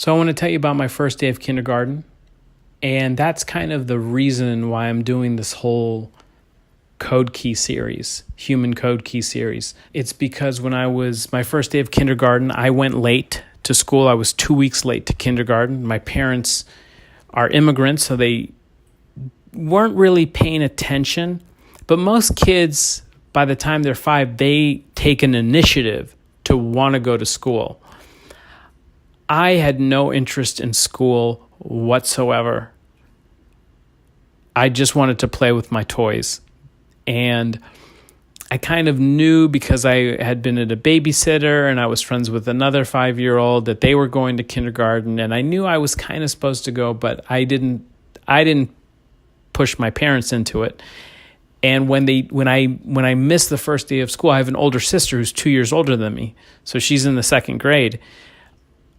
So I want to tell you about my first day of kindergarten. And that's kind of the reason why I'm doing this whole code key series, human code key series. It's because when I was my first day of kindergarten, I went late to school. I was 2 weeks late to kindergarten. My parents are immigrants, so they weren't really paying attention. But most kids, by the time they're 5, they take an initiative to want to go to school. I had no interest in school whatsoever. I just wanted to play with my toys. And I kind of knew, because I had been at a babysitter and I was friends with another 5-year-old, that they were going to kindergarten, and I knew I was kind of supposed to go, but I didn't push my parents into it. And when I missed the first day of school, I have an older sister who's 2 years older than me. So she's in the 2nd grade.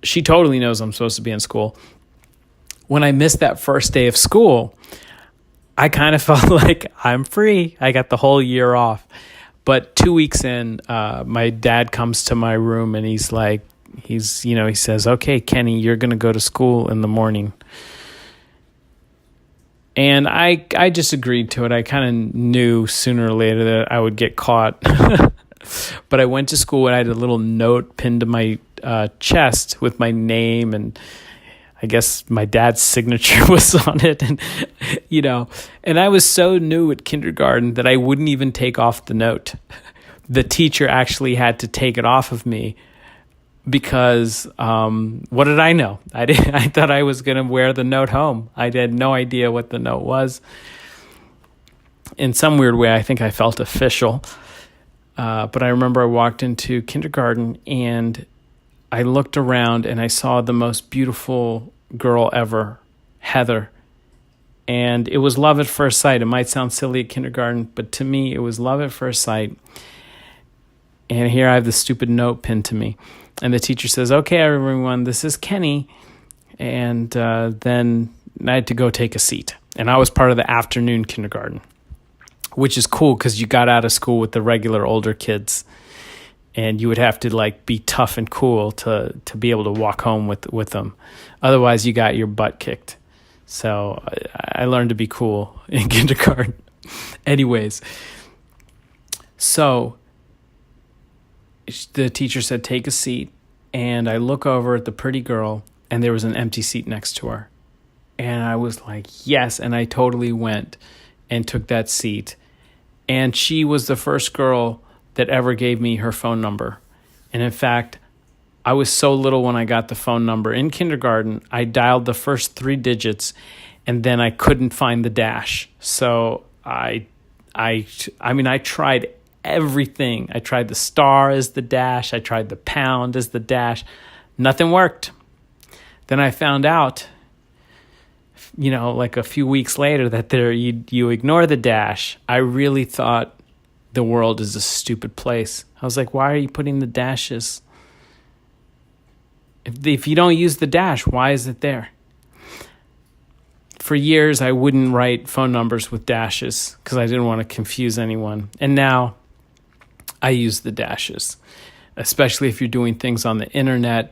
She totally knows I'm supposed to be in school. When I missed that first day of school, I kind of felt like I'm free. I got the whole year off. But 2 weeks in, my dad comes to my room and he says, "Okay, Kenny, you're going to go to school in the morning." And I just agreed to it. I kind of knew sooner or later that I would get caught. But I went to school and I had a little note pinned to my chest with my name, and I guess my dad's signature was on it. And I was so new at kindergarten that I wouldn't even take off the note. The teacher actually had to take it off of me because what did I know? I thought I was going to wear the note home. I had no idea what the note was. In some weird way, I think I felt official. But I remember I walked into kindergarten and I looked around and I saw the most beautiful girl ever, Heather. And it was love at first sight. It might sound silly at kindergarten, but to me, it was love at first sight. And here I have the stupid note pinned to me. And the teacher says, "Okay, everyone, this is Kenny." And then I had to go take a seat. And I was part of the afternoon kindergarten, which is cool because you got out of school with the regular older kids. And you would have to be tough and cool to be able to walk home with them. Otherwise, you got your butt kicked. So I learned to be cool in kindergarten. Anyways, so the teacher said, "Take a seat." And I look over at the pretty girl, and there was an empty seat next to her. And I was like, yes. And I totally went and took that seat. And she was the first girl that ever gave me her phone number. And in fact, I was so little when I got the phone number. In kindergarten, I dialed the first 3 digits, and then I couldn't find the dash. So I tried everything. I tried the star as the dash. I tried the pound as the dash. Nothing worked. Then I found out, a few weeks later, that you ignore the dash. I really thought the world is a stupid place. I was like, why are you putting the dashes? If you don't use the dash, why is it there? For years, I wouldn't write phone numbers with dashes because I didn't want to confuse anyone. And now I use the dashes, especially if you're doing things on the internet.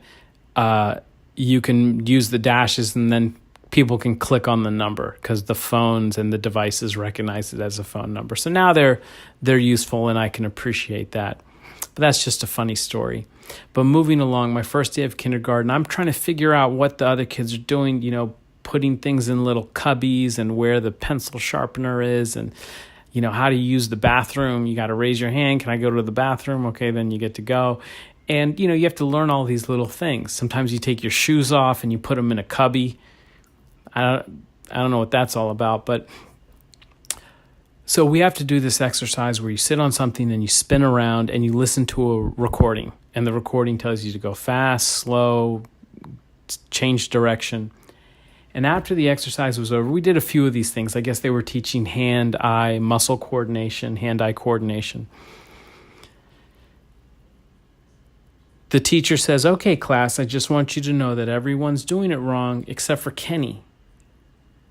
You can use the dashes and then people can click on the number because the phones and the devices recognize it as a phone number. So now they're useful, and I can appreciate that. But that's just a funny story. But moving along, my first day of kindergarten, I'm trying to figure out what the other kids are doing, putting things in little cubbies and where the pencil sharpener is, and how to use the bathroom. You got to raise your hand. Can I go to the bathroom? Okay, then you get to go. And, you have to learn all these little things. Sometimes you take your shoes off and you put them in a cubby. I don't know what that's all about, but so we have to do this exercise where you sit on something and you spin around and you listen to a recording, and the recording tells you to go fast, slow, change direction. And after the exercise was over, we did a few of these things. I guess they were teaching hand-eye muscle coordination, hand-eye coordination. The teacher says, "Okay, class, I just want you to know that everyone's doing it wrong except for Kenny.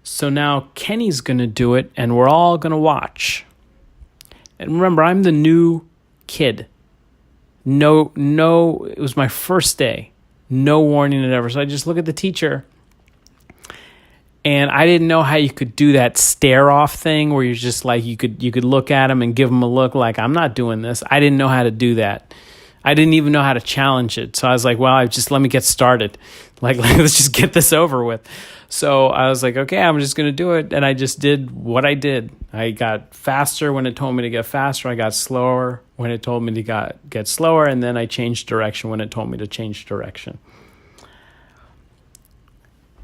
So now Kenny's going to do it, and we're all going to watch." And remember, I'm the new kid. No, it was my first day. no warning ever. So I just look at the teacher, and I didn't know how you could do that stare off thing where you're just like, you could look at him and give him a look like, I'm not doing this. I didn't know how to do that. I didn't even know how to challenge it. So I was like, well, let me get started. Like, let's just get this over with. So I was like, okay, I'm just going to do it. And I just did what I did. I got faster when it told me to get faster. I got slower when it told me to get slower. And then I changed direction when it told me to change direction.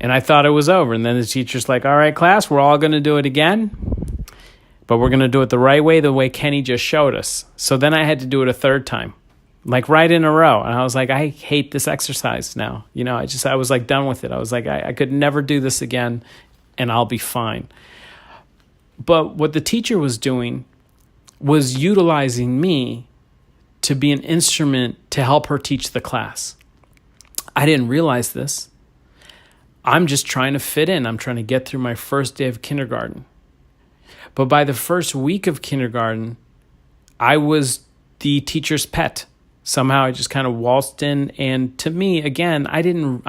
And I thought it was over. And then the teacher's like, all right, class, we're all going to do it again. But we're going to do it the right way, the way Kenny just showed us. So then I had to do it a third time, like right in a row. And I was like, I hate this exercise now. I was like done with it. I was like, I could never do this again, and I'll be fine. But what the teacher was doing was utilizing me to be an instrument to help her teach the class. I didn't realize this. I'm just trying to fit in. I'm trying to get through my first day of kindergarten. But by the first week of kindergarten, I was the teacher's pet. Somehow I just kind of waltzed in, and to me, again, I didn't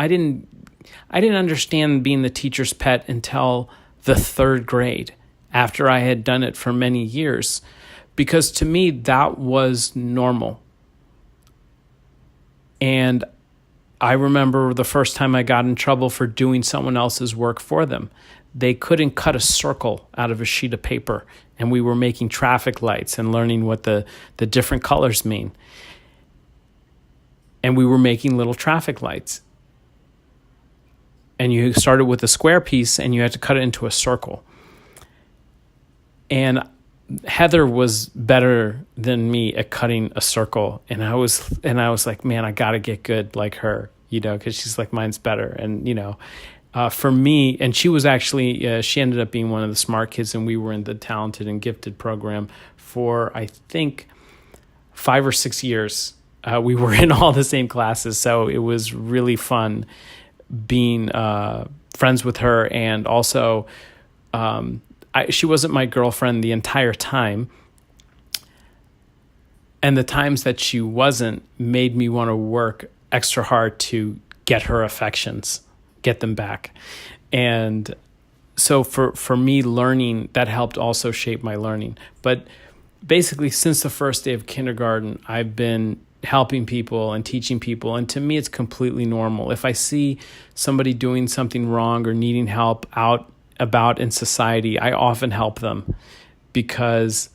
understand being the teacher's pet until the third grade, after I had done it for many years, because to me that was normal. And I remember the first time I got in trouble for doing someone else's work for them. They couldn't cut a circle out of a sheet of paper, and we were making traffic lights and learning what the different colors mean. And we were making little traffic lights. And you started with a square piece, and you had to cut it into a circle. And Heather was better than me at cutting a circle. And I was like, man, I got to get good like her, because she's like, mine's better. And, for me, and she was actually, she ended up being one of the smart kids, and we were in the talented and gifted program for, I think, 5 or 6 years. We were in all the same classes, so it was really fun being friends with her. And also, she wasn't my girlfriend the entire time. And the times that she wasn't made me want to work extra hard to get her affections, get them back. And so for me, learning, that helped also shape my learning. But basically, since the first day of kindergarten, I've been helping people and teaching people. And to me, it's completely normal. If I see somebody doing something wrong or needing help out about in society, I often help them because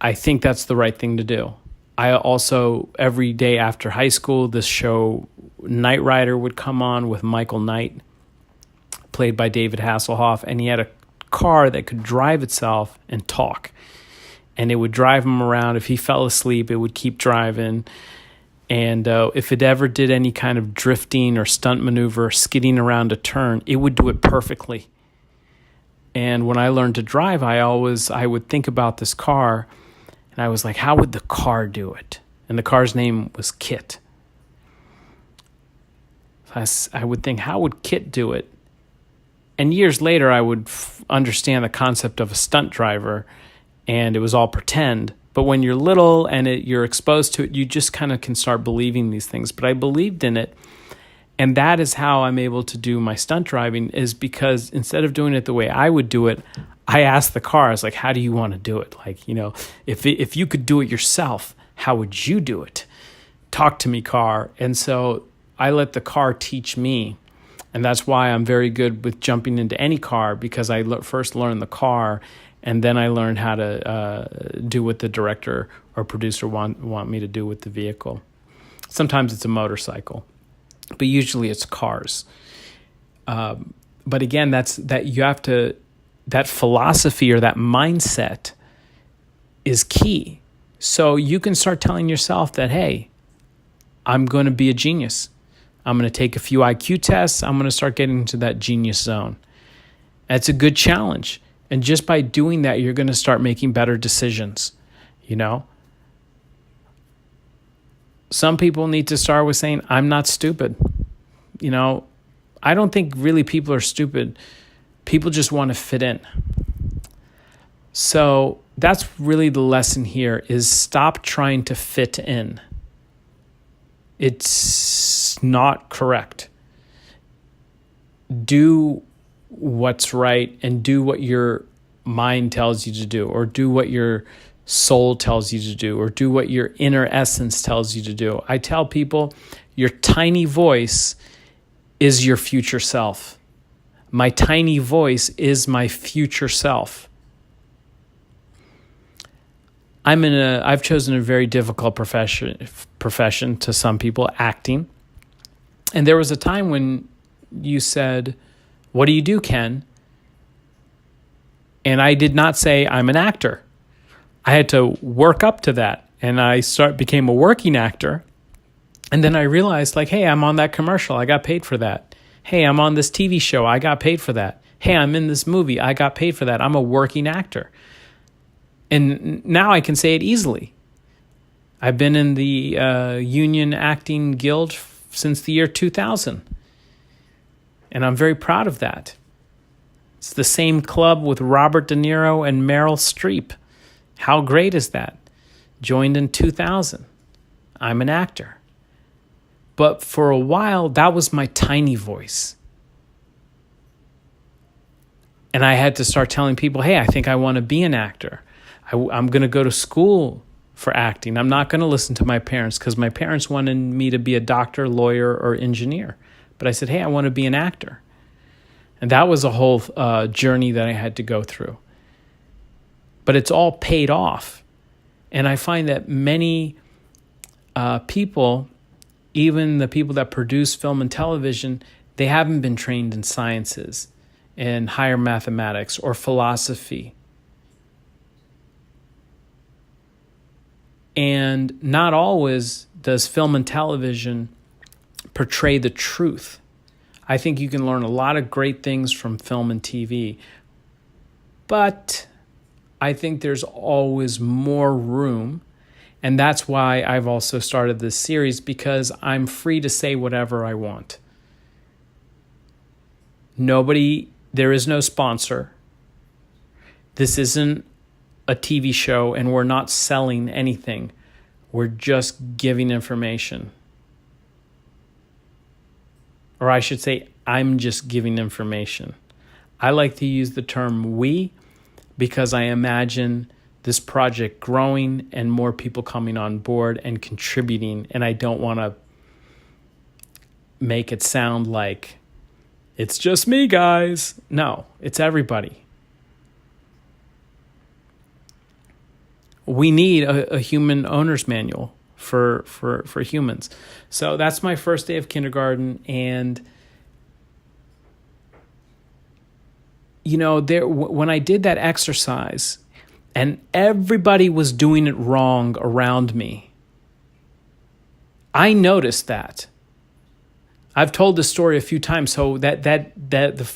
I think that's the right thing to do. I also, every day after high school, this show Knight Rider would come on with Michael Knight, played by David Hasselhoff, and he had a car that could drive itself and talk. And it would drive him around. If he fell asleep, it would keep driving. And if it ever did any kind of drifting or stunt maneuver, skidding around a turn, it would do it perfectly. And when I learned to drive, I would think about this car, and I was like, how would the car do it? And the car's name was Kit. I would think, how would Kit do it? And years later, I would understand the concept of a stunt driver, and it was all pretend. But when you're little and you're exposed to it, you just kind of can start believing these things. But I believed in it, and that is how I'm able to do my stunt driving, is because instead of doing it the way I would do it, I asked the car, I was like, how do you want to do it? Like, if you could do it yourself, how would you do it? Talk to me, car. And so I let the car teach me. And that's why I'm very good with jumping into any car, because I first learned the car, and then I learned how to do what the director or producer want me to do with the vehicle. Sometimes it's a motorcycle, but usually it's cars. But again, that philosophy or that mindset is key. So you can start telling yourself that, hey, I'm going to be a genius. I'm going to take a few IQ tests. I'm going to start getting into that genius zone. That's a good challenge. And just by doing that, you're going to start making better decisions, Some people need to start with saying, I'm not stupid. I don't think really people are stupid. People just want to fit in. So that's really the lesson here, is stop trying to fit in. It's not correct. Do what's right and do what your mind tells you to do, or do what your soul tells you to do, or do what your inner essence tells you to do. I tell people, your tiny voice is your future self. My tiny voice is my future self. I've chosen a very difficult profession to some people, acting. And there was a time when you said, "What do you do, Ken?" And I did not say I'm an actor. I had to work up to that, and I became a working actor. And then I realized, like, hey, I'm on that commercial. I got paid for that. Hey, I'm on this TV show. I got paid for that. Hey, I'm in this movie. I got paid for that. I'm a working actor. And now I can say it easily. I've been in the Union Acting Guild since the year 2000. And I'm very proud of that. It's the same club with Robert De Niro and Meryl Streep. How great is that? Joined in 2000. I'm an actor. But for a while, that was my tiny voice. And I had to start telling people, hey, I think I want to be an actor. I'm going to go to school for acting. I'm not going to listen to my parents, because my parents wanted me to be a doctor, lawyer, or engineer. But I said, hey, I want to be an actor. And that was a whole journey that I had to go through. But it's all paid off. And I find that many people, even the people that produce film and television, they haven't been trained in sciences and higher mathematics or philosophy. And not always does film and television portray the truth. I think you can learn a lot of great things from film and TV, but I think there's always more room. And that's why I've also started this series, because I'm free to say whatever I want. There is no sponsor. This isn't a TV show, and we're not selling anything. We're just giving information. Or I should say, I'm just giving information. I like to use the term we, because I imagine this project growing and more people coming on board and contributing. And I don't want to make it sound like it's just me, guys. No, it's everybody. We need a human owner's manual for humans. So that's my first day of kindergarten. And, you know, when I did that exercise and everybody was doing it wrong around me, I noticed that. I've told this story a few times, so that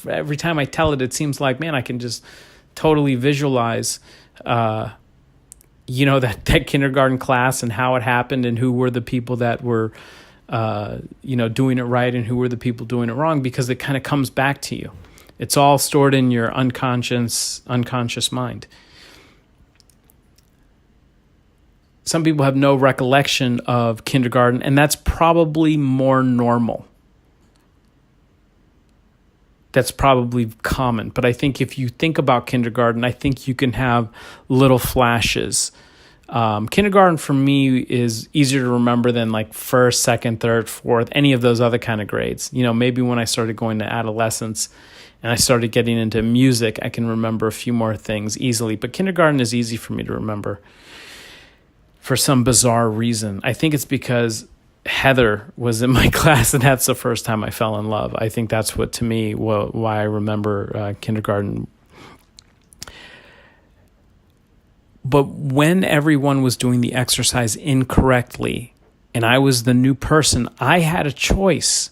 every time I tell it, it seems like, man, I can just totally visualize that kindergarten class and how it happened and who were the people that were, doing it right and who were the people doing it wrong, because it kind of comes back to you. It's all stored in your unconscious mind. Some people have no recollection of kindergarten, and that's probably more normal. That's probably common. But I think if you think about kindergarten, I think you can have little flashes. Kindergarten for me is easier to remember than like first, second, third, fourth, any of those other kind of grades. You know, maybe when I started going to adolescence and I started getting into music, I can remember a few more things easily. But kindergarten is easy for me to remember for some bizarre reason. I think it's because Heather was in my class, and that's the first time I fell in love. I think that's what, to me, why I remember kindergarten. But when everyone was doing the exercise incorrectly, and I was the new person, I had a choice.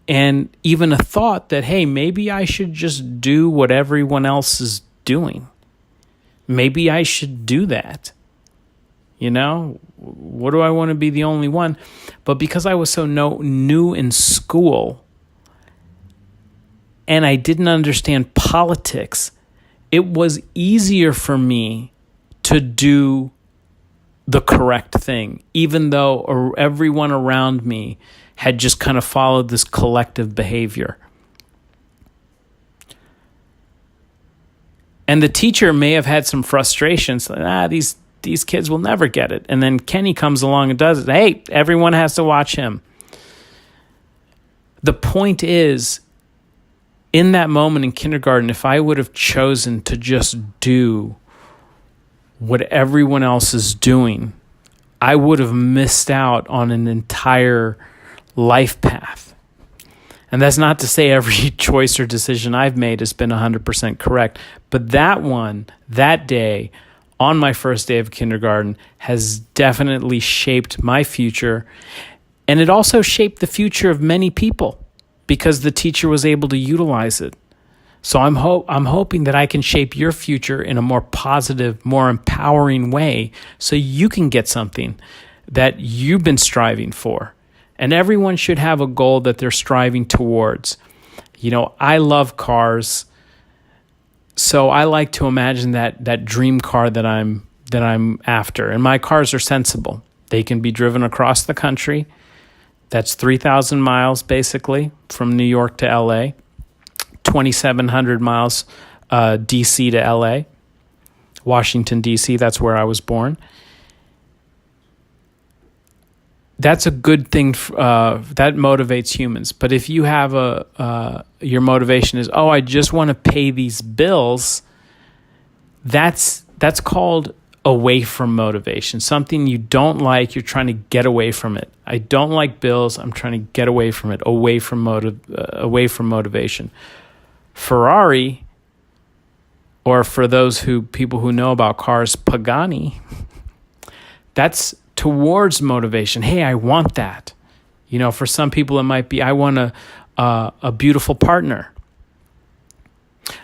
And even a thought that, hey, maybe I should just do what everyone else is doing. Maybe I should do that. You know, what do I want to be the only one? But because I was so new in school and I didn't understand politics, it was easier for me to do the correct thing, even though everyone around me had just kind of followed this collective behavior. And the teacher may have had some frustrations. These kids will never get it. And then Kenny comes along and does it. Hey, everyone has to watch him. The point is, in that moment in kindergarten, if I would have chosen to just do what everyone else is doing, I would have missed out on an entire life path. And that's not to say every choice or decision I've made has been 100% correct. But that day, on my first day of kindergarten, has definitely shaped my future. And it also shaped the future of many people because the teacher was able to utilize it. So I'm hoping that I can shape your future in a more positive, more empowering way so you can get something that you've been striving for. And everyone should have a goal that they're striving towards. I love cars, so I like to imagine that dream car that I'm after. And my cars are sensible. They can be driven across the country. That's 3,000 miles basically from New York to LA, 2,700 miles DC to LA, Washington DC. That's where I was born. That's a good thing. That motivates humans. But if you have your motivation is, I just want to pay these bills, that's called away from motivation. Something you don't like, you're trying to get away from it. I don't like bills. I'm trying to get away from it. Away from motivation. Ferrari, or for people who know about cars, Pagani. That's towards motivation. Hey, I want that. For some people it might be, I want a beautiful partner.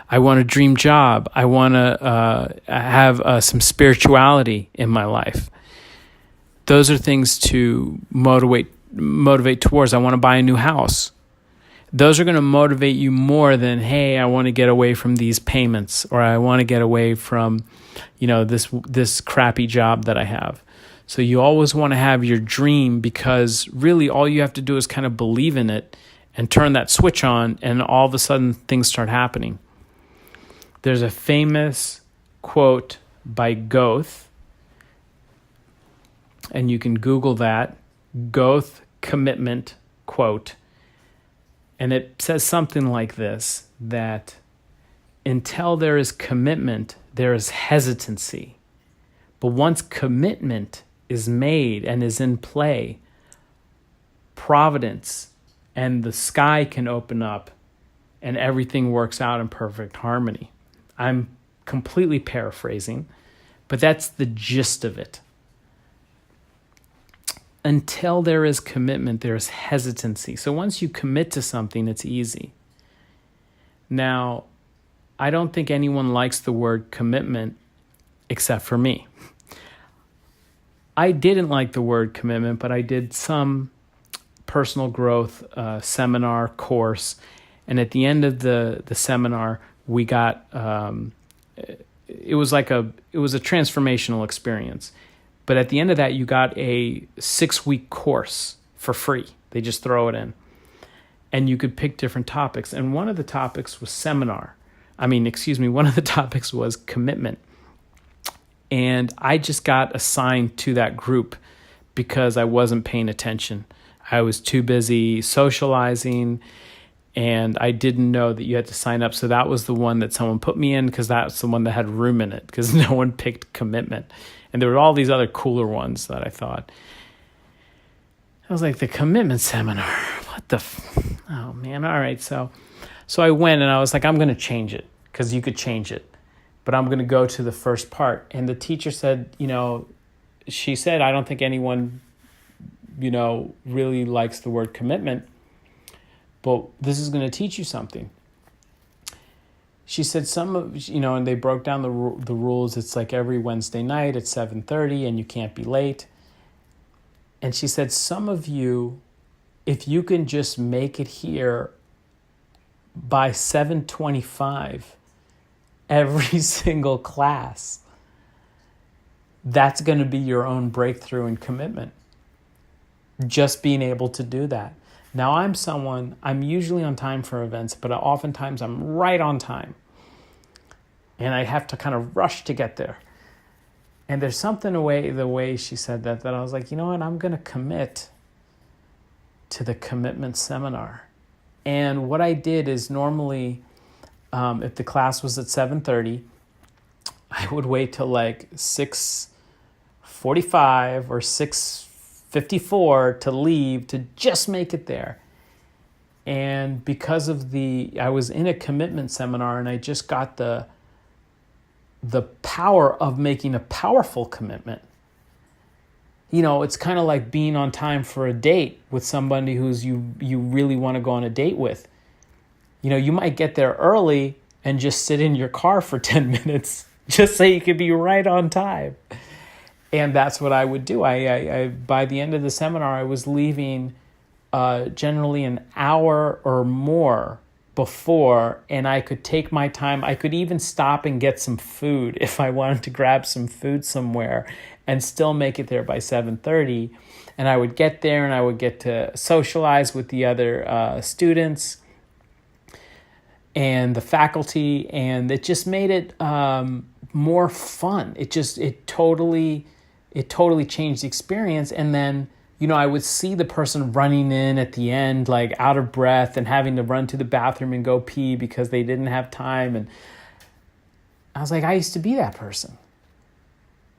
I want a dream job. I want to have some spirituality in my life. Those are things to motivate towards. I want to buy a new house. Those are going to motivate you more than, hey, I want to get away from these payments, or I want to get away from, this crappy job that I have. So you always want to have your dream, because really all you have to do is kind of believe in it and turn that switch on, and all of a sudden things start happening. There's a famous quote by Goethe, and you can Google that, Goethe Commitment Quote. And it says something like this, that until there is commitment, there is hesitancy. But once commitment is made and is in play, providence and the sky can open up and everything works out in perfect harmony. I'm completely paraphrasing, but that's the gist of it. Until there is commitment, there is hesitancy. So once you commit to something, it's easy. Now, I don't think anyone likes the word commitment except for me. I didn't like the word commitment, but I did some personal growth seminar course. And at the end of the seminar, we got, it was a transformational experience. But at the end of that, you got a 6-week course for free. They just throw it in. And you could pick different topics. And one of the topics was one of the topics was commitment. And I just got assigned to that group because I wasn't paying attention. I was too busy socializing, and I didn't know that you had to sign up. So that was the one that someone put me in, because that's the one that had room in it, because no one picked commitment. And there were all these other cooler ones that I thought. I was like, the commitment seminar, oh man, all right. So I went, and I was like, I'm going to change it, because you could change it. But I'm going to go to the first part. And the teacher said, she said, I don't think anyone, really likes the word commitment, but this is going to teach you something. She said and they broke down the rules. It's like every Wednesday night at 7:30, and you can't be late. And she said, some of you, if you can just make it here by 7:25, every single class, that's going to be your own breakthrough in commitment. Just being able to do that. Now, I'm usually on time for events, but oftentimes I'm right on time. And I have to kind of rush to get there. And there's something the way she said that I was like, you know what, I'm going to commit to the commitment seminar. And what I did is normally, if the class was at 7:30, I would wait till like 6:45 or 6:54 to leave to just make it there. And because of I was in a commitment seminar, and I just got the power of making a powerful commitment. You know, it's kind of like being on time for a date with somebody who's you really want to go on a date with. You know, you might get there early and just sit in your car for 10 minutes just so you could be right on time. And that's what I would do. I by the end of the seminar, I was leaving generally an hour or more before, and I could take my time. I could even stop and get some food if I wanted to grab some food somewhere and still make it there by 7:30. And I would get there and I would get to socialize with the other students and the faculty, and it just made it more fun. It totally changed the experience. And then, you know, I would see the person running in at the end, like out of breath and having to run to the bathroom and go pee because they didn't have time. And I was like, I used to be that person.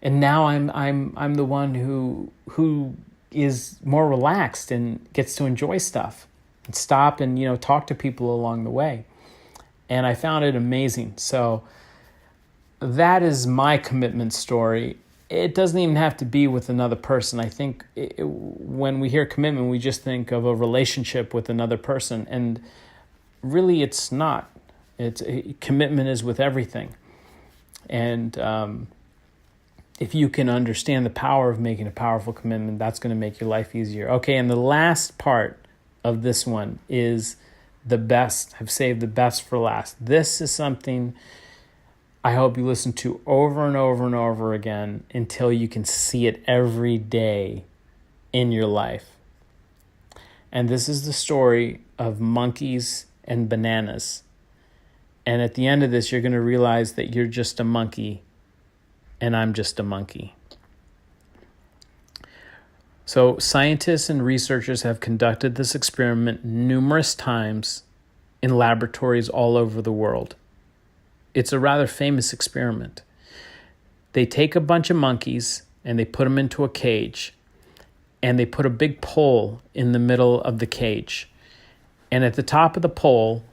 And now I'm the one who is more relaxed and gets to enjoy stuff and stop and, you know, talk to people along the way. And I found it amazing. So that is my commitment story. It doesn't even have to be with another person. I think when we hear commitment, we just think of a relationship with another person. And really, it's not. Commitment is with everything. And if you can understand the power of making a powerful commitment, that's going to make your life easier. Okay, and the last part of this one is the best. I've saved the best for last. This is something I hope you listen to over and over and over again until you can see it every day in your life. And this is the story of monkeys and bananas. And at the end of this, you're going to realize that you're just a monkey and I'm just a monkey. So scientists and researchers have conducted this experiment numerous times in laboratories all over the world. It's a rather famous experiment. They take a bunch of monkeys and they put them into a cage, and they put a big pole in the middle of the cage. And at the top of the pole,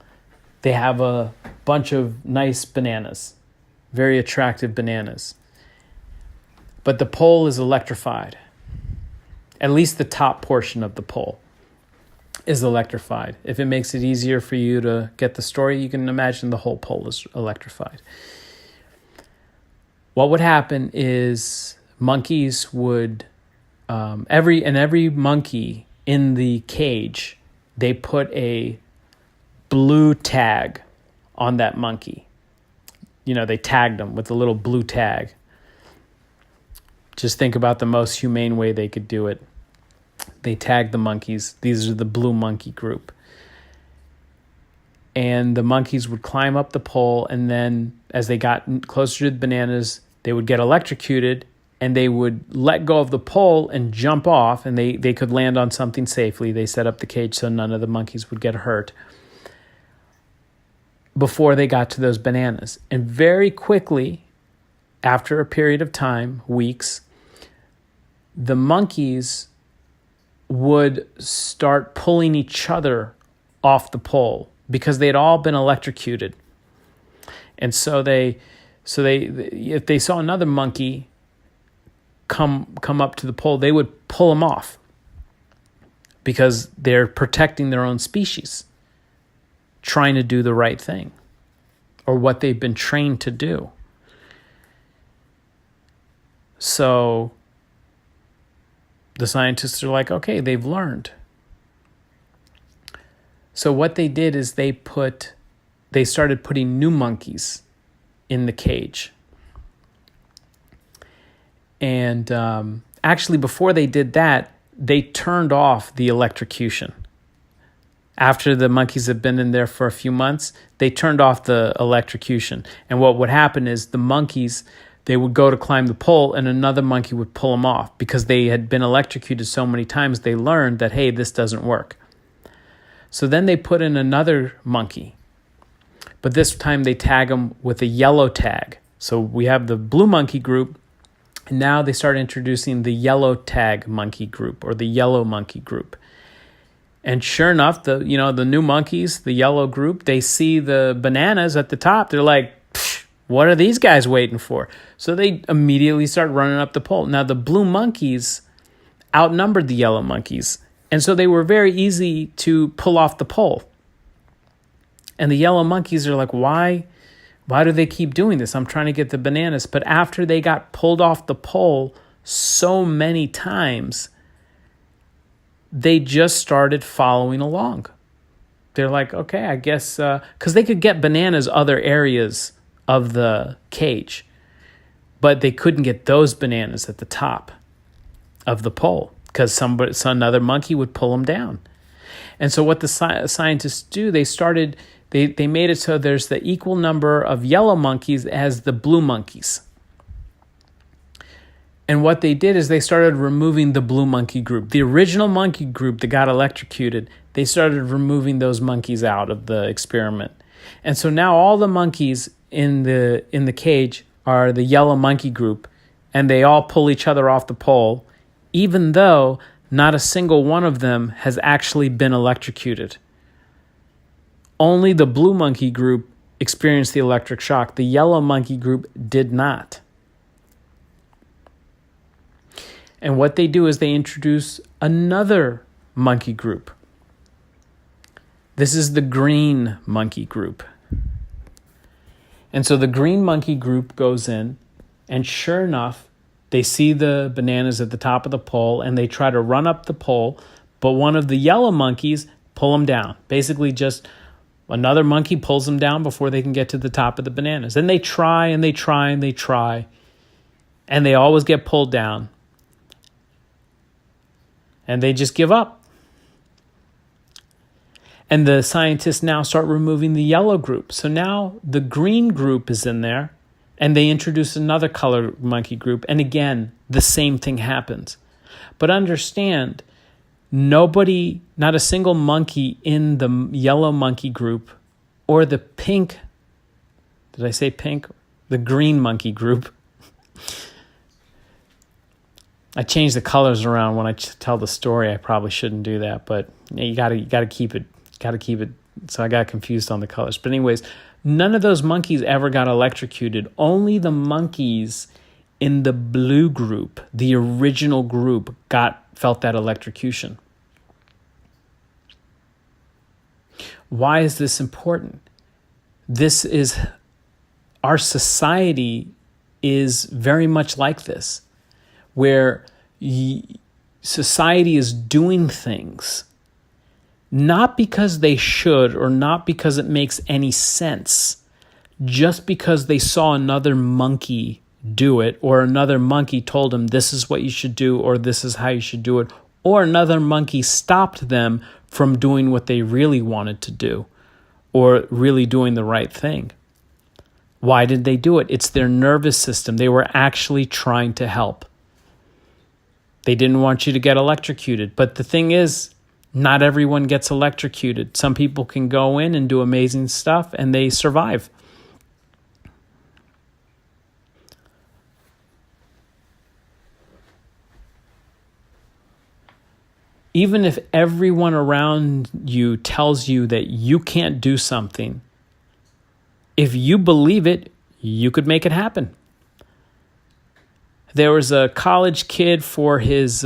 they have a bunch of nice bananas, very attractive bananas. But the pole is electrified. At least the top portion of the pole is electrified. If it makes it easier for you to get the story, you can imagine the whole pole is electrified. What would happen is monkeys would, every monkey in the cage, they put a blue tag on that monkey. You know, they tagged them with a little blue tag. Just think about the most humane way they could do it. They tagged the monkeys. These are the blue monkey group. And the monkeys would climb up the pole, and then as they got closer to the bananas, they would get electrocuted, and they would let go of the pole and jump off, and they could land on something safely. They set up the cage so none of the monkeys would get hurt before they got to those bananas. And very quickly, after a period of time, weeks, the monkeys would start pulling each other off the pole because they'd all been electrocuted. And so they if they saw another monkey come up to the pole, they would pull him off because they're protecting their own species, trying to do the right thing or what they've been trained to do. So the scientists are like, okay, they've learned. So what they did is they started putting new monkeys in the cage. And actually, before they did that, they turned off the electrocution. After the monkeys had been in there for a few months, they turned off the electrocution. And what would happen is the monkeys, they would go to climb the pole and another monkey would pull them off because they had been electrocuted so many times, they learned that, hey, this doesn't work. So then they put in another monkey, but this time they tag them with a yellow tag. So we have the blue monkey group, and now they start introducing the yellow tag monkey group or the yellow monkey group. And sure enough, the new monkeys, the yellow group, they see the bananas at the top. They're like, what are these guys waiting for? So they immediately start running up the pole. Now, the blue monkeys outnumbered the yellow monkeys, and so they were very easy to pull off the pole. And the yellow monkeys are like, why do they keep doing this? I'm trying to get the bananas. But after they got pulled off the pole so many times, they just started following along. They're like, okay, I guess, because they could get bananas other areas of the cage, but they couldn't get those bananas at the top of the pole because another monkey would pull them down. And so what the scientists do, they made it so there's the equal number of yellow monkeys as the blue monkeys. And what they did is they started removing the blue monkey group. The original monkey group that got electrocuted, they started removing those monkeys out of the experiment. And so now all the monkeys in the cage are the yellow monkey group, and they all pull each other off the pole, even though not a single one of them has actually been electrocuted. Only the blue monkey group experienced the electric shock. The yellow monkey group did not. And what they do is they introduce another monkey group. This is the green monkey group. And so the green monkey group goes in, and sure enough, they see the bananas at the top of the pole, and they try to run up the pole, but one of the yellow monkeys pull them down. Basically just another monkey pulls them down before they can get to the top of the bananas. And they try, and they try, and they try, and they always get pulled down. And they just give up. And the scientists now start removing the yellow group. So now the green group is in there, and they introduce another color monkey group. And again, the same thing happens. But understand, not a single monkey in the yellow monkey group or the pink, did I say pink? The green monkey group. I change the colors around when I tell the story. I probably shouldn't do that, but you gotta keep it. So I got confused on the colors. But anyways, none of those monkeys ever got electrocuted. Only the monkeys in the blue group, the original group, felt that electrocution. Why is this important? Our society is very much like this, where society is doing things not because they should or not because it makes any sense, just because they saw another monkey do it, or another monkey told them this is what you should do, or this is how you should do it, or another monkey stopped them from doing what they really wanted to do, or really doing the right thing. Why did they do it? It's their nervous system. They were actually trying to help. They didn't want you to get electrocuted. But the thing is, not everyone gets electrocuted. Some people can go in and do amazing stuff, and they survive. Even if everyone around you tells you that you can't do something, if you believe it, you could make it happen. There was a college kid for his,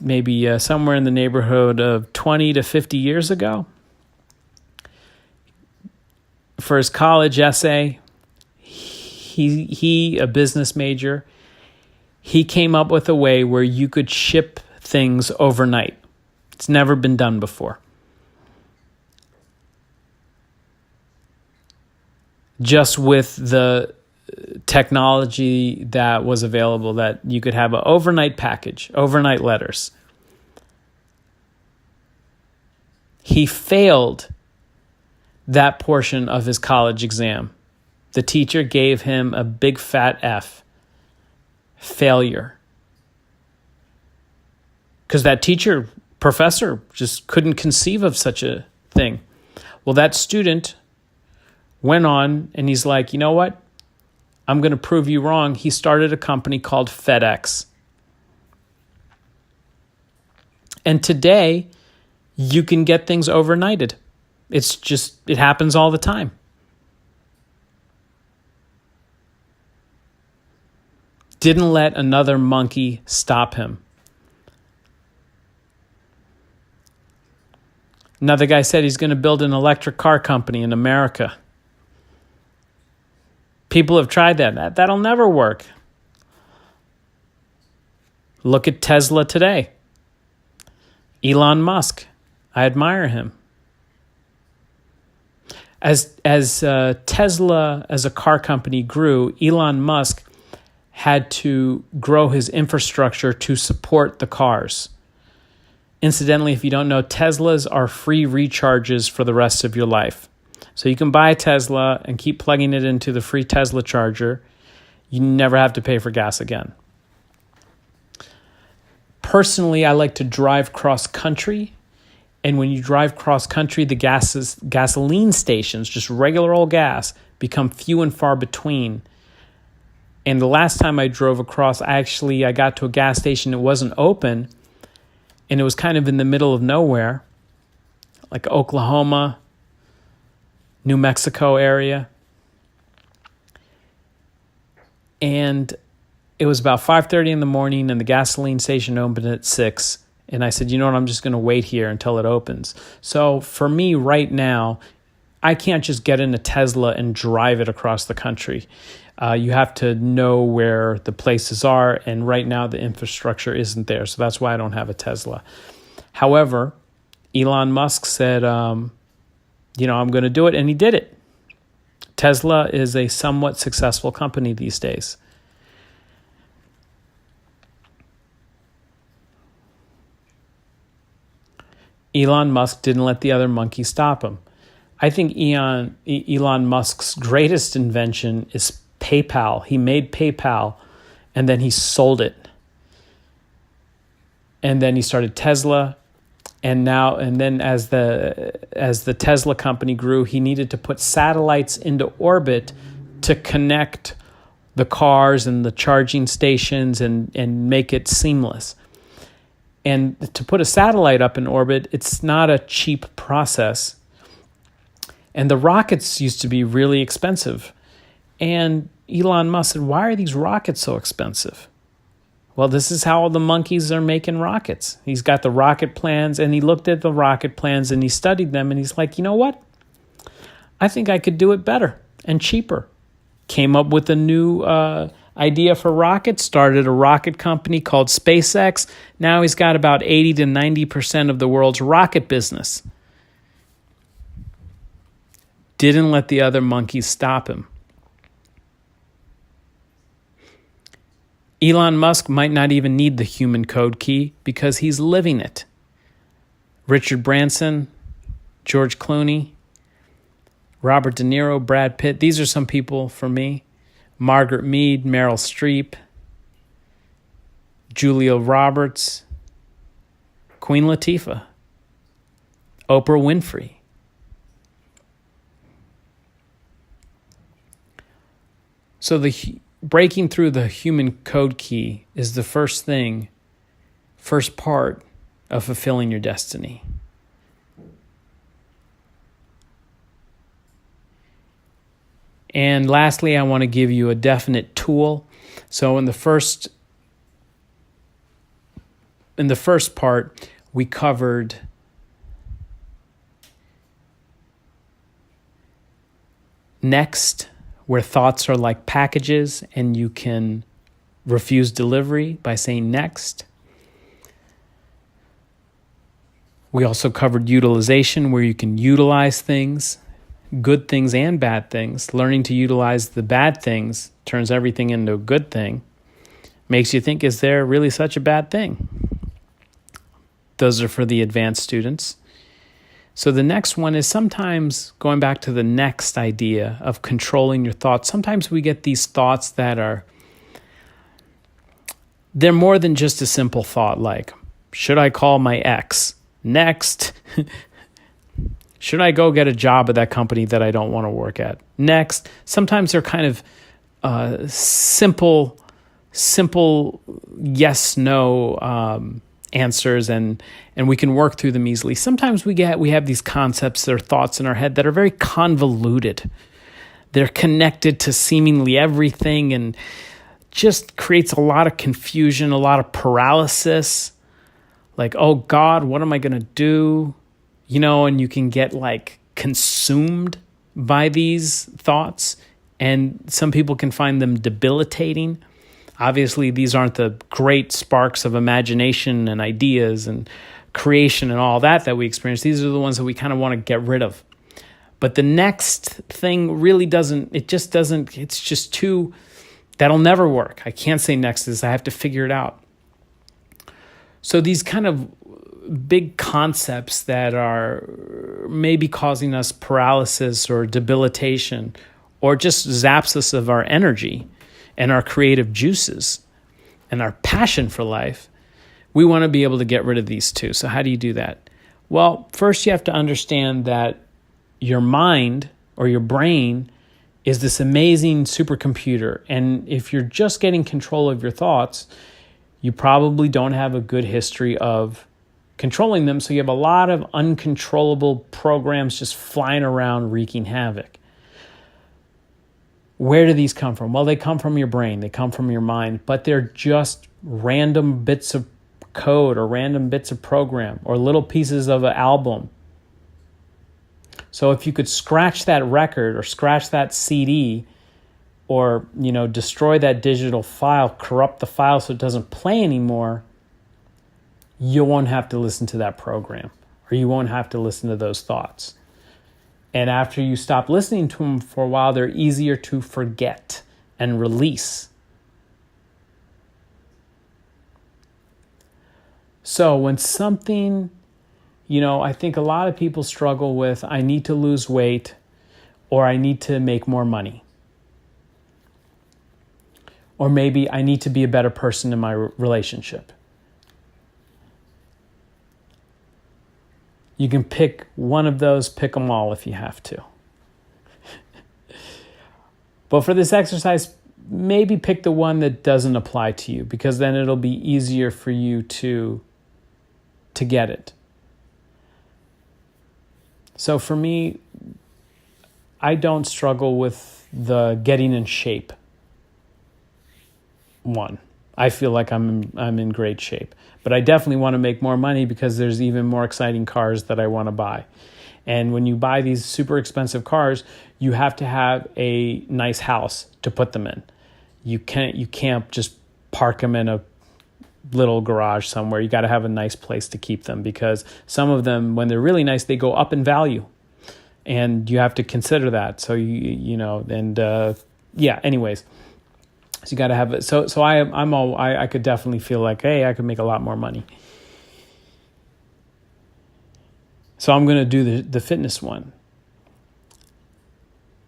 maybe somewhere in the neighborhood of 20 to 50 years ago. For his college essay, he a business major, he came up with a way where you could ship things overnight. It's never been done before. Just with the technology that was available, that you could have an overnight package, overnight letters. He failed that portion of his college exam. The teacher gave him a big fat F. Failure. Because that professor just couldn't conceive of such a thing. Well, that student went on and he's like, you know what? I'm going to prove you wrong. He started a company called FedEx. And today, you can get things overnighted. It happens all the time. Didn't let another monkey stop him. Another guy said he's going to build an electric car company in America. People have tried that. That'll never work. Look at Tesla today. Elon Musk. I admire him. As Tesla as a car company grew, Elon Musk had to grow his infrastructure to support the cars. Incidentally, if you don't know, Teslas are free recharges for the rest of your life. So you can buy a Tesla and keep plugging it into the free Tesla charger. You never have to pay for gas again. Personally, I like to drive cross-country. And when you drive cross-country, the gasoline stations, just regular old gas, become few and far between. And the last time I drove across, I got to a gas station that wasn't open. And it was kind of in the middle of nowhere, like Oklahoma, New Mexico area. And it was about 5:30 in the morning, and the gasoline station opened at 6. And I said, you know what, I'm just going to wait here until it opens. So for me right now, I can't just get in a Tesla and drive it across the country. You have to know where the places are, and right now the infrastructure isn't there. So that's why I don't have a Tesla. However, Elon Musk said, I'm going to do it, and he did it. Tesla is a somewhat successful company these days. Elon Musk didn't let the other monkey stop him. I think Elon Musk's greatest invention is PayPal. He made PayPal, and then he sold it. And then he started Tesla, and then as the Tesla company grew, he needed to put satellites into orbit to connect the cars and the charging stations and make it seamless. And to put a satellite up in orbit, it's not a cheap process. And the rockets used to be really expensive. And Elon Musk said, why are these rockets so expensive? Well, this is how all the monkeys are making rockets. He's got the rocket plans, and he looked at the rocket plans and he studied them, and he's like, you know what? I think I could do it better and cheaper. Came up with a new idea for rockets, started a rocket company called SpaceX. Now he's got about 80 to 90% of the world's rocket business. Didn't let the other monkeys stop him. Elon Musk might not even need the human code key because he's living it. Richard Branson, George Clooney, Robert De Niro, Brad Pitt, these are some people for me. Margaret Mead, Meryl Streep, Julia Roberts, Queen Latifah, Oprah Winfrey. So breaking through the human code key is the first part of fulfilling your destiny. And lastly, I want to give you a definite tool. So in the first part, we covered next, where thoughts are like packages and you can refuse delivery by saying next. We also covered utilization, where you can utilize things, good things and bad things, learning to utilize the bad things turns everything into a good thing, makes you think, is there really such a bad thing? Those are for the advanced students. So the next one is sometimes, going back to the next idea of controlling your thoughts, sometimes we get these thoughts that they're more than just a simple thought like, should I call my ex? Next. Should I go get a job at that company that I don't want to work at? Next. Sometimes they're kind of simple yes, no answers, and we can work through them easily. Sometimes we have these concepts, their thoughts in our head that are very convoluted. They're connected to seemingly everything and just creates a lot of confusion, a lot of paralysis. Like, oh God, what am I going to do? And you can get like consumed by these thoughts, and some people can find them debilitating. Obviously, these aren't the great sparks of imagination and ideas and creation and all that we experience. These are the ones that we kind of want to get rid of. But the next thing really it's just too, that'll never work. I can't say next is, I have to figure it out. So these kind of big concepts that are maybe causing us paralysis or debilitation, or just zaps us of our energy and our creative juices and our passion for life, we want to be able to get rid of these too. So how do you do that? Well, first you have to understand that your mind or your brain is this amazing supercomputer. And if you're just getting control of your thoughts, you probably don't have a good history of controlling them. So you have a lot of uncontrollable programs just flying around wreaking havoc. Where do these come from? Well, they come from your brain. They come from your mind, but they're just random bits of code or random bits of program or little pieces of an album. So if you could scratch that record or scratch that CD or, destroy that digital file, corrupt the file so it doesn't play anymore, you won't have to listen to that program, or you won't have to listen to those thoughts. And after you stop listening to them for a while, they're easier to forget and release. So when something, I think a lot of people struggle with, I need to lose weight or I need to make more money. Or maybe I need to be a better person in my relationship. You can pick one of those, pick them all if you have to. But for this exercise, maybe pick the one that doesn't apply to you, because then it'll be easier for you to get it. So for me, I don't struggle with the getting in shape one. I feel like I'm in great shape. But I definitely want to make more money because there's even more exciting cars that I want to buy. And when you buy these super expensive cars, you have to have a nice house to put them in. You can't just park them in a little garage somewhere. You got to have a nice place to keep them, because some of them, when they're really nice, they go up in value. And you have to consider that. So anyways. So you got to have it. So I could definitely feel like, hey, I could make a lot more money. So I'm going to do the fitness one.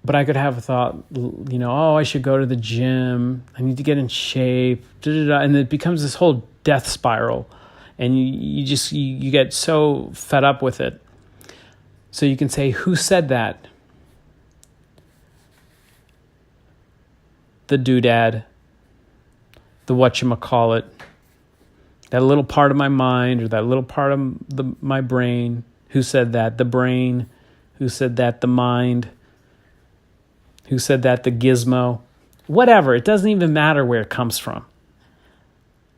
But I could have a thought, I should go to the gym. I need to get in shape. And it becomes this whole death spiral. And you get so fed up with it. So you can say, who said that? The doodad, the whatchamacallit, that little part of my mind or that little part of my brain. Who said that? The brain. Who said that? The mind. Who said that? The gizmo. Whatever. It doesn't even matter where it comes from.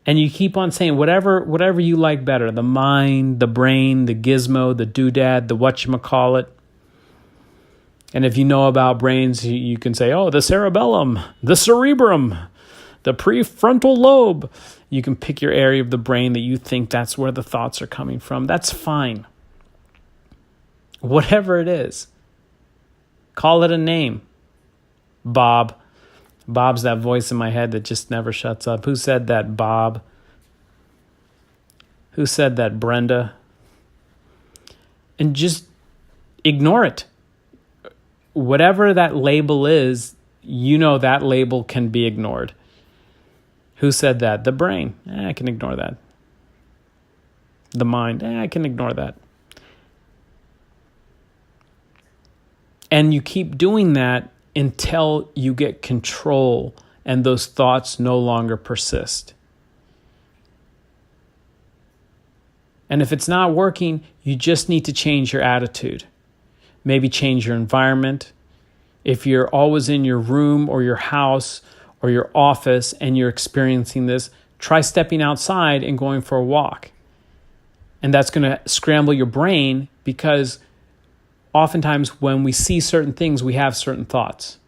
And you keep on saying whatever you like better. The mind, the brain, the gizmo, the doodad, the whatchamacallit. And if you know about brains, you can say, the cerebellum, the cerebrum, the prefrontal lobe. You can pick your area of the brain that you think that's where the thoughts are coming from. That's fine. Whatever it is. Call it a name. Bob. Bob's that voice in my head that just never shuts up. Who said that, Bob? Who said that, Brenda? And just ignore it. Whatever that label is, that label can be ignored. Who said that? The brain. I can ignore that. The mind. I can ignore that. And you keep doing that until you get control and those thoughts no longer persist. And if it's not working, you just need to change your attitude. Maybe change your environment. If you're always in your room or your house or your office and you're experiencing this, try stepping outside and going for a walk. And that's going to scramble your brain, because oftentimes when we see certain things, we have certain thoughts.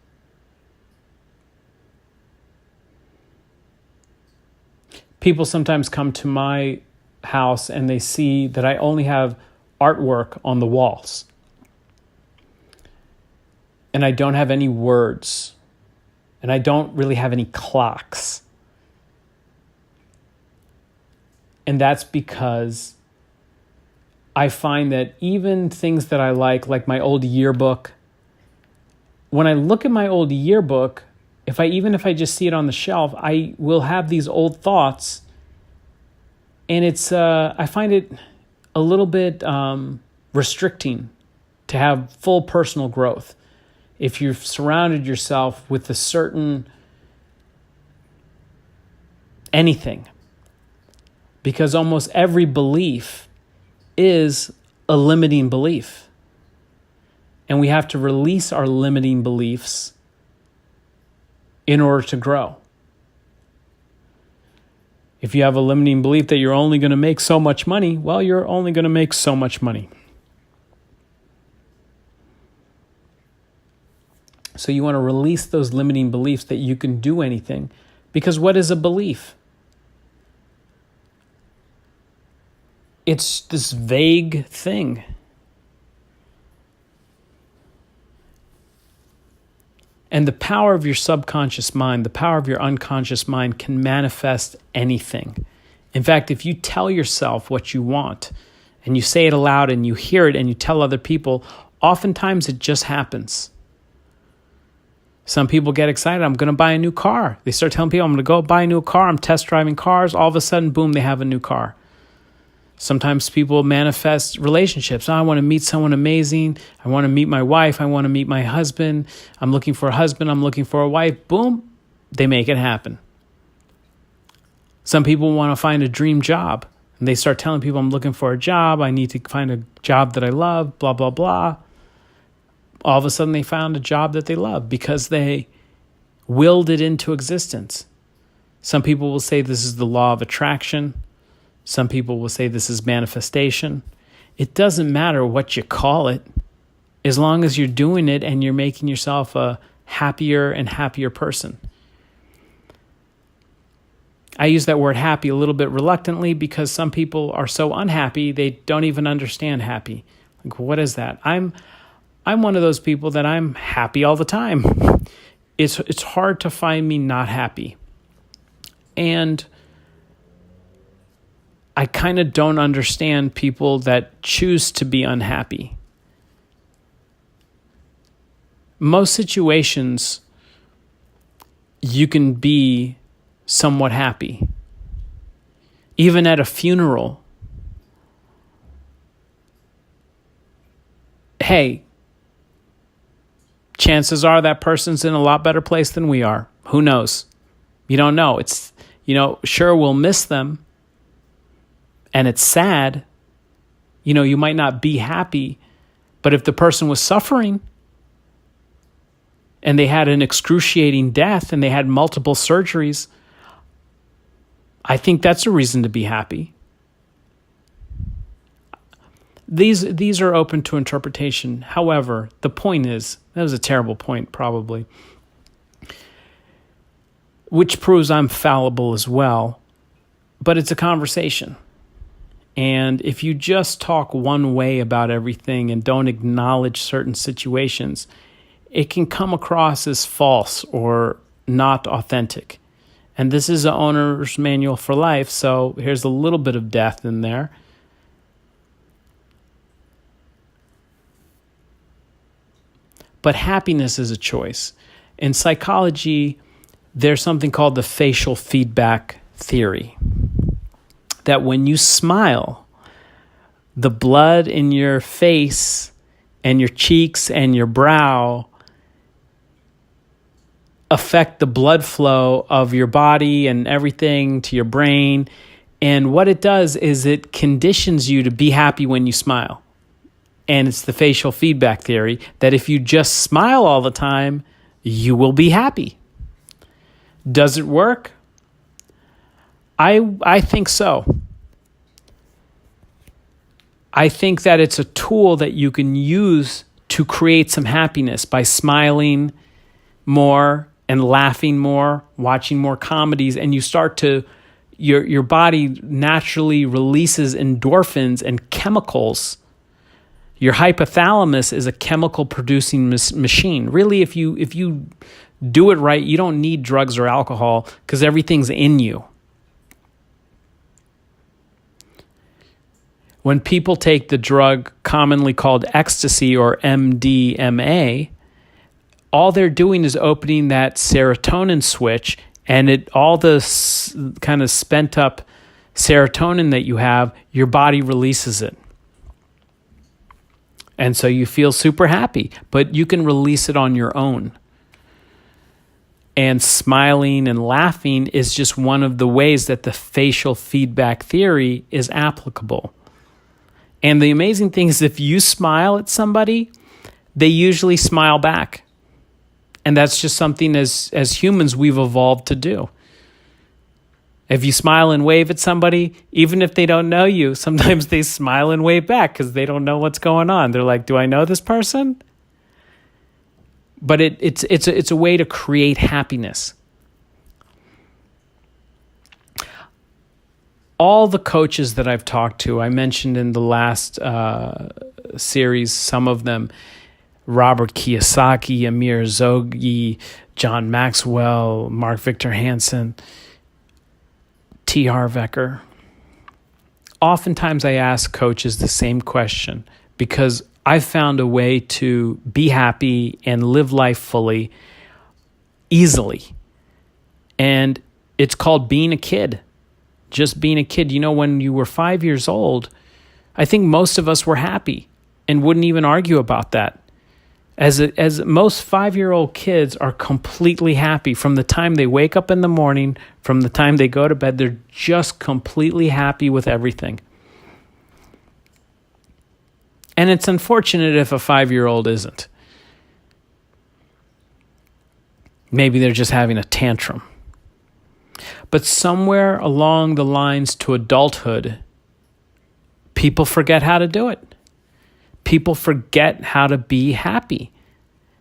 People sometimes come to my house and they see that I only have artwork on the walls. And I don't have any words. And I don't really have any clocks. And that's because I find that even things that I like my old yearbook, when I look at my old yearbook, if I just see it on the shelf, I will have these old thoughts, and it's I find it a little bit restricting to have full personal growth. If you've surrounded yourself with a certain anything, because almost every belief is a limiting belief. And we have to release our limiting beliefs in order to grow. If you have a limiting belief that you're only going to make so much money, well, you're only going to make so much money. So you want to release those limiting beliefs that you can do anything. Because what is a belief? It's this vague thing. And the power of your subconscious mind, the power of your unconscious mind can manifest anything. In fact, if you tell yourself what you want and you say it aloud and you hear it and you tell other people, oftentimes it just happens. Some people get excited. I'm going to buy a new car. They start telling people, I'm going to go buy a new car. I'm test driving cars. All of a sudden, boom, they have a new car. Sometimes people manifest relationships. I want to meet someone amazing. I want to meet my wife. I want to meet my husband. I'm looking for a husband. I'm looking for a wife. Boom, they make it happen. Some people want to find a dream job. And they start telling people, I'm looking for a job. I need to find a job that I love, blah, blah, blah. All of a sudden, they found a job that they love because they willed it into existence. Some people will say this is the law of attraction. Some people will say this is manifestation. It doesn't matter what you call it, as long as you're doing it and you're making yourself a happier and happier person. I use that word happy a little bit reluctantly because some people are so unhappy they don't even understand happy. Like, what is that? I'm one of those people that I'm happy all the time. It's hard to find me not happy. And I kind of don't understand people that choose to be unhappy. Most situations, you can be somewhat happy. Even at a funeral. Hey, chances are that person's in a lot better place than we are. Who knows? You don't know. It's, sure, we'll miss them. And it's sad, you might not be happy, but if the person was suffering and they had an excruciating death and they had multiple surgeries, I think that's a reason to be happy. These are open to interpretation. However, the point is, that was a terrible point probably, which proves I'm fallible as well, but it's a conversation. And if you just talk one way about everything and don't acknowledge certain situations, it can come across as false or not authentic. And this is an owner's manual for life, so here's a little bit of death in there. But happiness is a choice. In psychology, there's something called the facial feedback theory. That when you smile, the blood in your face and your cheeks and your brow affect the blood flow of your body and everything to your brain. And what it does is it conditions you to be happy when you smile. And it's the facial feedback theory that if you just smile all the time, you will be happy. Does it work? I think so. I think that it's a tool that you can use to create some happiness by smiling more and laughing more, watching more comedies, and you start to, your body naturally releases endorphins and chemicals. Your hypothalamus is a chemical producing machine. Really, if you do it right, you don't need drugs or alcohol because everything's in you. When people take the drug commonly called ecstasy or MDMA, all they're doing is opening that serotonin switch, and all the kind of spent up serotonin that you have, your body releases it. And so you feel super happy, but you can release it on your own. And smiling and laughing is just one of the ways that the facial feedback theory is applicable. And the amazing thing is if you smile at somebody, they usually smile back. And that's just something as humans we've evolved to do. If you smile and wave at somebody, even if they don't know you, sometimes they smile and wave back because they don't know what's going on. They're like, do I know this person? But it's a way to create happiness. All the coaches that I've talked to, I mentioned in the last series, some of them, Robert Kiyosaki, Amir Zogi, John Maxwell, Mark Victor Hansen, T. Harv Eker. Oftentimes I ask coaches the same question because I've found a way to be happy and live life fully, easily. And it's called being a kid. Just being a kid. You know, when you were 5 years old, I think most of us were happy and wouldn't even argue about that. As most 5-year-old kids are completely happy from the time they wake up in the morning, from the time they go to bed, they're just completely happy with everything. And it's unfortunate if a 5-year-old isn't. Maybe they're just having a tantrum. But somewhere along the lines to adulthood, people forget how to do it. People forget how to be happy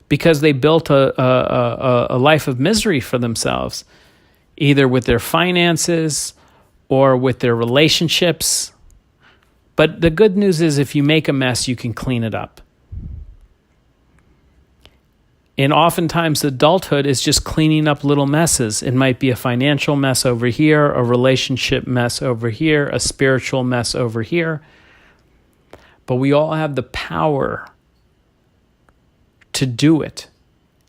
because they built a life of misery for themselves, either with their finances or with their relationships. But the good news is if you make a mess, you can clean it up. And oftentimes adulthood is just cleaning up little messes. It might be a financial mess over here, a relationship mess over here, a spiritual mess over here. But we all have the power to do it.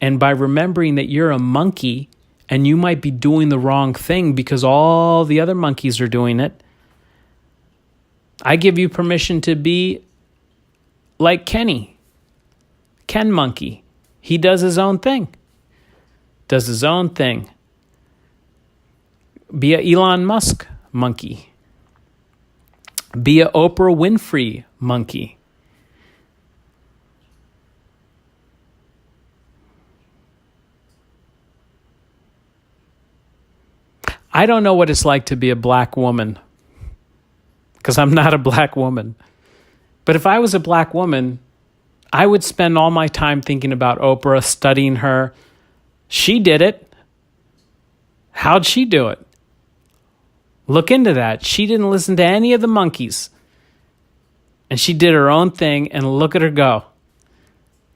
And by remembering that you're a monkey and you might be doing the wrong thing because all the other monkeys are doing it, I give you permission to be like Ken Monkey. He does his own thing. Be a Elon Musk monkey. Be a Oprah Winfrey monkey. I don't know what it's like to be a black woman because I'm not a black woman. But if I was a black woman, I would spend all my time thinking about Oprah, studying her. She did it. How'd she do it? Look into that. She didn't listen to any of the monkeys. And she did her own thing, and look at her go.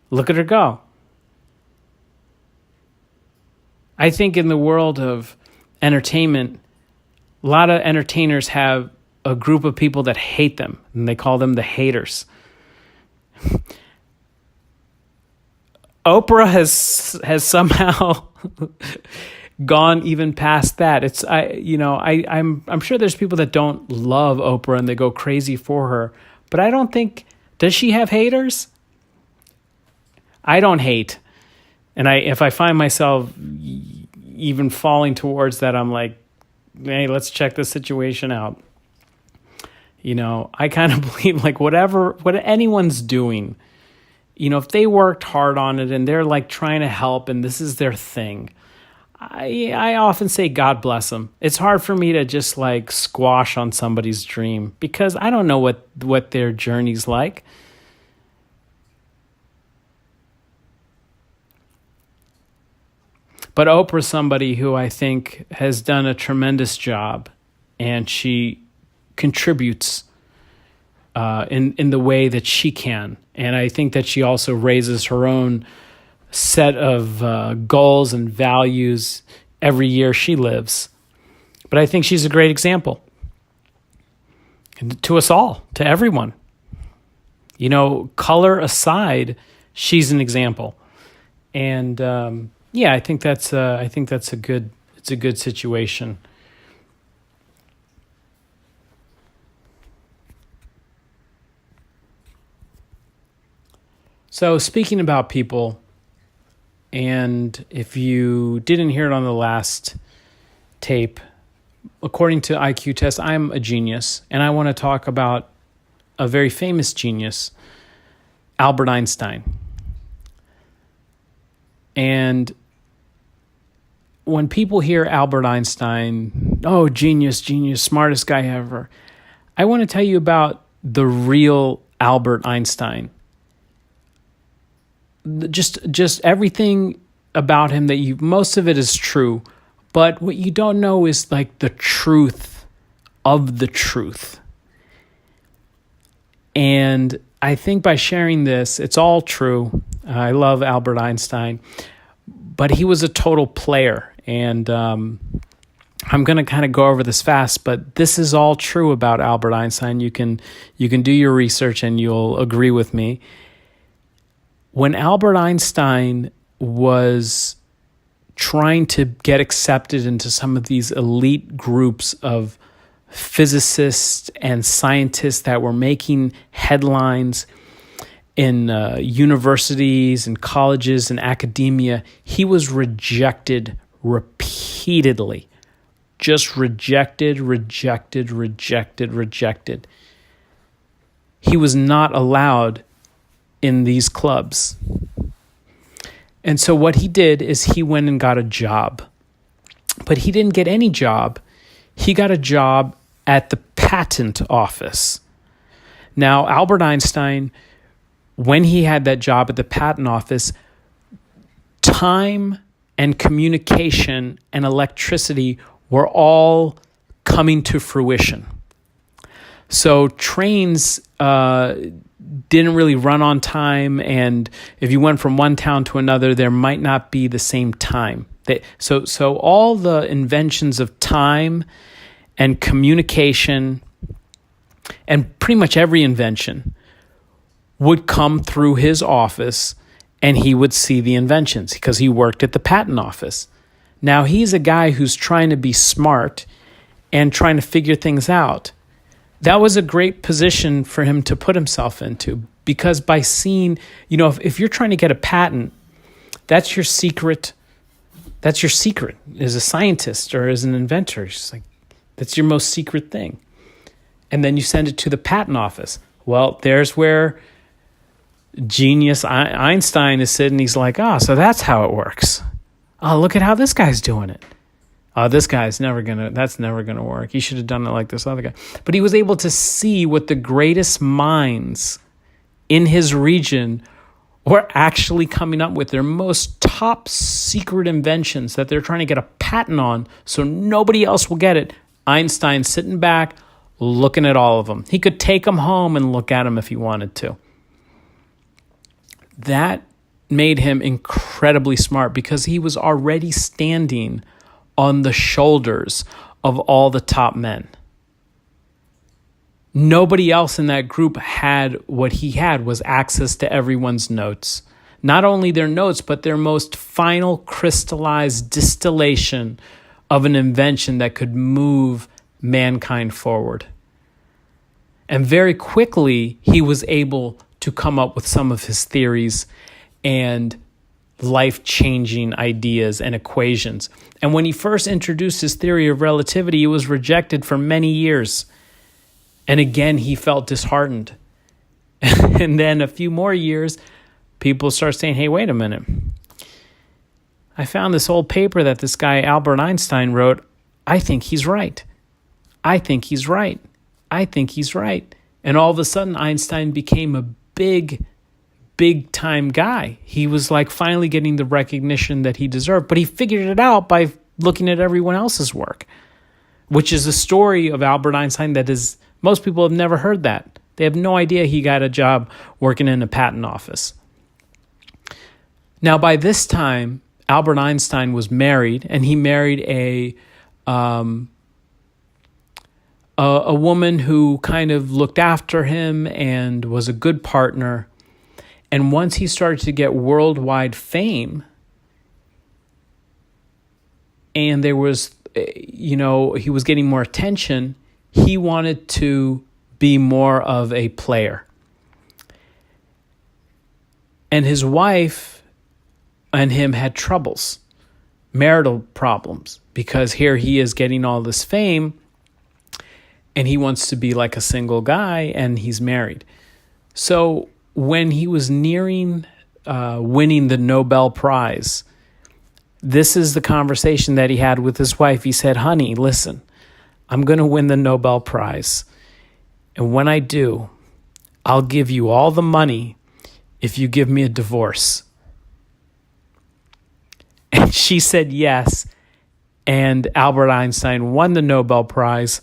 Look at her go. I think in the world of entertainment, a lot of entertainers have a group of people that hate them, and they call them the haters. Oprah has somehow gone even past that. I'm sure there's people that don't love Oprah and they go crazy for her, but I don't think, does she have haters? I don't hate. And if I find myself even falling towards that, I'm like, hey, let's check this situation out. I kind of believe like what anyone's doing, if they worked hard on it and they're like trying to help and this is their thing, I often say, God bless them. It's hard for me to just like squash on somebody's dream because I don't know what their journey's like. But Oprah's somebody who I think has done a tremendous job, and she contributes in the way that she can. And I think that she also raises her own set of goals and values every year she lives. But I think she's a great example. And to us all, to everyone. Color aside, she's an example. And I think that's a good situation. So speaking about people, and if you didn't hear it on the last tape, according to IQ test, I'm a genius, and I want to talk about a very famous genius, Albert Einstein. And when people hear Albert Einstein, oh, genius, smartest guy ever, I want to tell you about the real Albert Einstein. Just everything about him most of it is true, but what you don't know is like the truth of the truth. And I think by sharing this, it's all true. I love Albert Einstein, but he was a total player. And I'm going to kind of go over this fast, but this is all true about Albert Einstein. You can do your research and you'll agree with me. When Albert Einstein was trying to get accepted into some of these elite groups of physicists and scientists that were making headlines in universities and colleges and academia, he was rejected repeatedly. Just rejected. He was not allowed in these clubs. And so what he did is he went and got a job. But he didn't get any job. He got a job at the patent office. Now, Albert Einstein, when he had that job at the patent office, time and communication and electricity were all coming to fruition. So trains didn't really run on time, and if you went from one town to another, there might not be the same time. So all the inventions of time and communication and pretty much every invention would come through his office, and he would see the inventions because he worked at the patent office. Now, he's a guy who's trying to be smart and trying to figure things out. That was a great position for him to put himself into, because by seeing, if you're trying to get a patent, that's your secret. That's your secret as a scientist or as an inventor. It's just like, that's your most secret thing. And then you send it to the patent office. Well, there's where genius Einstein is sitting. He's like, so that's how it works. Oh, look at how this guy's doing it. This guy's that's never gonna work. He should have done it like this other guy. But he was able to see what the greatest minds in his region were actually coming up with, their most top secret inventions that they're trying to get a patent on so nobody else will get it. Einstein sitting back, looking at all of them. He could take them home and look at them if he wanted to. That made him incredibly smart because he was already standing on the shoulders of all the top men. Nobody else in that group had what he had, was access to everyone's notes. Not only their notes, but their most final crystallized distillation of an invention that could move mankind forward. And very quickly, he was able to come up with some of his theories and life-changing ideas and equations. And when he first introduced his theory of relativity, it was rejected for many years. And again, he felt disheartened. And then a few more years, people start saying, hey, wait a minute. I found this old paper that this guy Albert Einstein wrote. I think he's right. I think he's right. I think he's right. And all of a sudden, Einstein became a big time guy. He was like finally getting the recognition that he deserved, but he figured it out by looking at everyone else's work, which is a story of Albert Einstein that is, most people have never heard that. They have no idea he got a job working in a patent office. Now, by this time, Albert Einstein was married, and he married a woman who kind of looked after him and was a good partner. And once he started to get worldwide fame, and there was, he was getting more attention, he wanted to be more of a player. And his wife and him had troubles, marital problems, because here he is getting all this fame, and he wants to be like a single guy, and he's married. So when he was nearing winning the Nobel Prize, this is the conversation that he had with his wife. He said, honey, listen, I'm going to win the Nobel Prize. And when I do, I'll give you all the money if you give me a divorce. And she said yes. And Albert Einstein won the Nobel Prize,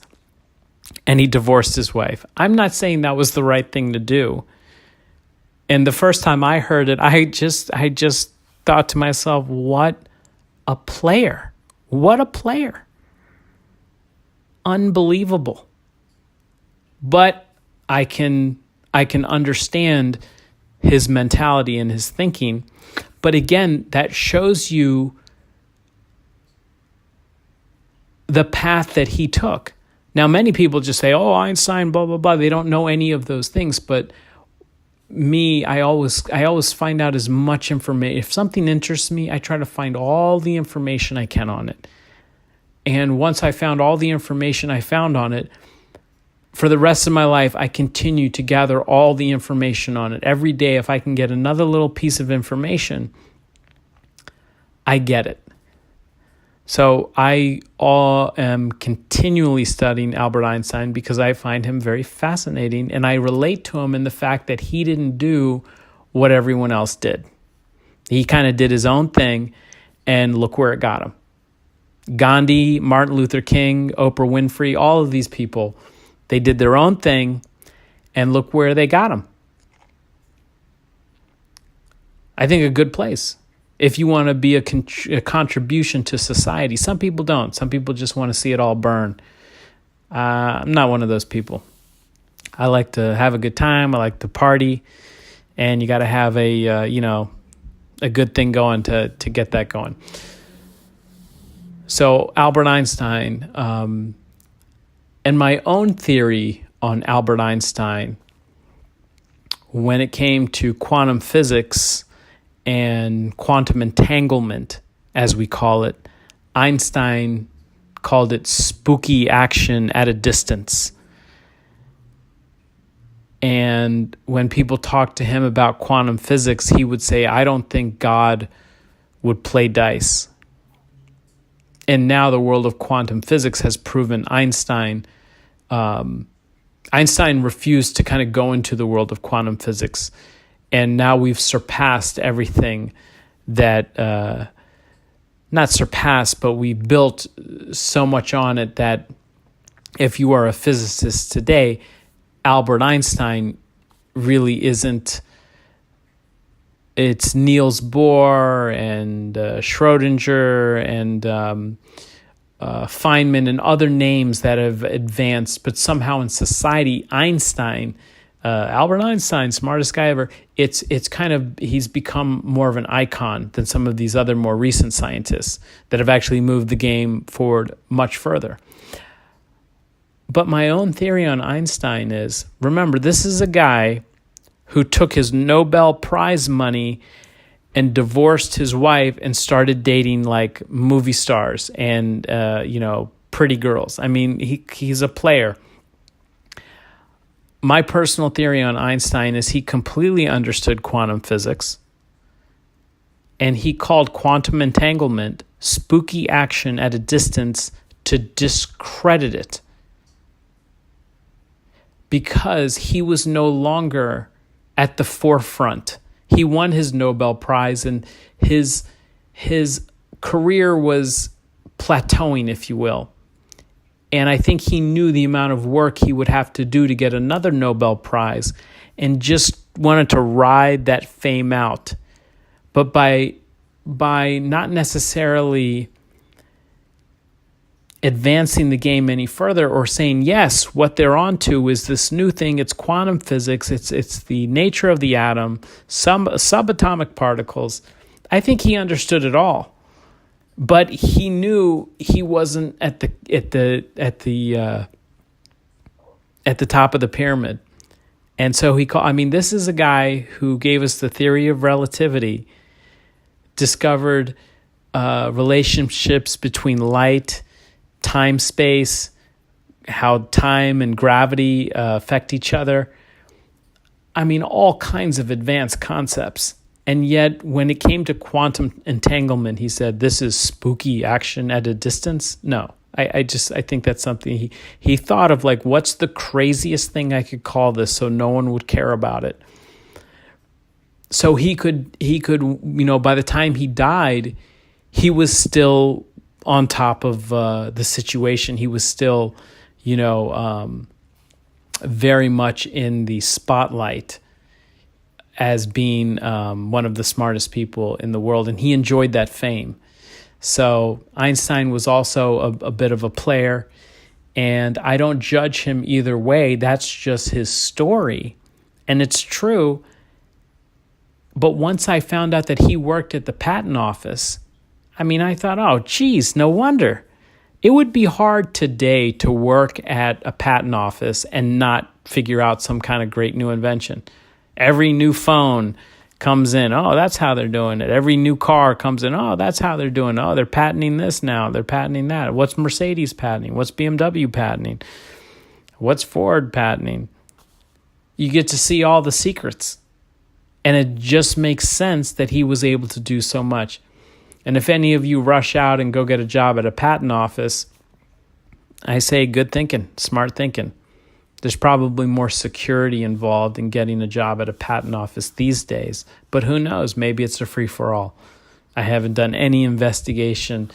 and he divorced his wife. I'm not saying that was the right thing to do. And the first time I heard it, I just thought to myself, what a player. What a player. Unbelievable. But I can understand his mentality and his thinking. But again, that shows you the path that he took. Now, many people just say, oh, Einstein, blah, blah, blah. They don't know any of those things. But me, I always find out as much information. If something interests me, I try to find all the information I can on it. And once I found all the information I found on it, for the rest of my life, I continue to gather all the information on it. Every day, if I can get another little piece of information, I get it. So I am continually studying Albert Einstein because I find him very fascinating, and I relate to him in the fact that he didn't do what everyone else did. He kind of did his own thing, and look where it got him. Gandhi, Martin Luther King, Oprah Winfrey, all of these people, they did their own thing, and look where they got him. I think a good place. If you want to be a contribution to society. Some people don't. Some people just want to see it all burn. I'm not one of those people. I like to have a good time. I like to party. And you got to have a good thing going to get that going. So Albert Einstein, and my own theory on Albert Einstein, when it came to quantum physics and quantum entanglement, as we call it, Einstein called it spooky action at a distance. And when people talked to him about quantum physics, he would say, I don't think God would play dice. And now the world of quantum physics has proven Einstein refused to kind of go into the world of quantum physics. And now we've surpassed everything that, not surpassed, but we built so much on it that if you are a physicist today, Albert Einstein really isn't it's Niels Bohr and Schrodinger and Feynman and other names that have advanced, but somehow in society, Einstein, Albert Einstein, smartest guy ever, it's kind of, he's become more of an icon than some of these other more recent scientists that have actually moved the game forward much further. But my own theory on Einstein is, remember, this is a guy who took his Nobel Prize money and divorced his wife and started dating like movie stars and pretty girls. I mean, he's a player. My personal theory on Einstein is he completely understood quantum physics, and he called quantum entanglement spooky action at a distance to discredit it, because he was no longer at the forefront. He won his Nobel Prize, and his career was plateauing, if you will. And I think he knew the amount of work he would have to do to get another Nobel Prize, and just wanted to ride that fame out. But by not necessarily advancing the game any further, or saying, yes, what they're onto is this new thing, it's quantum physics, it's the nature of the atom, some subatomic particles. I think he understood it all, but he knew he wasn't at the top of the pyramid. And so this is a guy who gave us the theory of relativity, discovered relationships between light, time, space, how time and gravity affect each other. I mean, all kinds of advanced concepts. And yet, when it came to quantum entanglement, he said, this is spooky action at a distance. No, I think that's something he thought of, like, what's the craziest thing I could call this so no one would care about it? So he could, by the time he died, he was still on top of the situation. He was still, very much in the spotlight as being one of the smartest people in the world, and he enjoyed that fame. So Einstein was also a bit of a player, and I don't judge him either way. That's just his story, and it's true. But once I found out that he worked at the patent office, I thought, oh, geez, no wonder. It would be hard today to work at a patent office and not figure out some kind of great new invention. Every new phone comes in, oh, that's how they're doing it. Every new car comes in, oh, that's how they're doing it. Oh, they're patenting this now. They're patenting that. What's Mercedes patenting? What's BMW patenting? What's Ford patenting? You get to see all the secrets. And it just makes sense that he was able to do so much. And if any of you rush out and go get a job at a patent office, I say good thinking, smart thinking. There's probably more security involved in getting a job at a patent office these days. But who knows? Maybe it's a free-for-all. I haven't done any investigation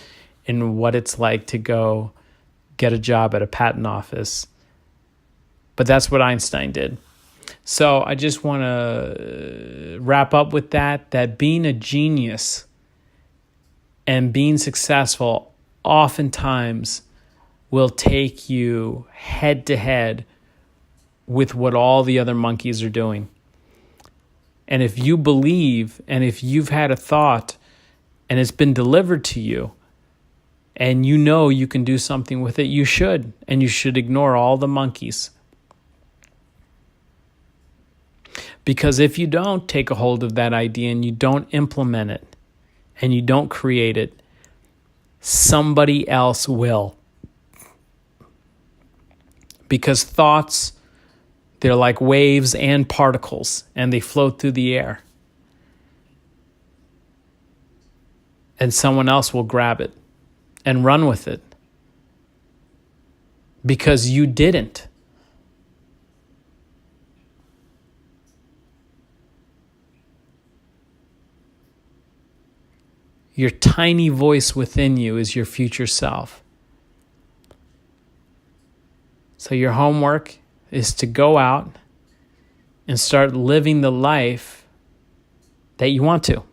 in what it's like to go get a job at a patent office. But that's what Einstein did. So I just want to wrap up with that being a genius and being successful oftentimes will take you head to head with what all the other monkeys are doing. And if you believe, and if you've had a thought and it's been delivered to you, and you can do something with it, you should. And you should ignore all the monkeys. Because if you don't take a hold of that idea and you don't implement it, and you don't create it, somebody else will. Because thoughts, they're like waves and particles, and they float through the air. And someone else will grab it and run with it. Because you didn't. Your tiny voice within you is your future self. So your homework is to go out and start living the life that you want to.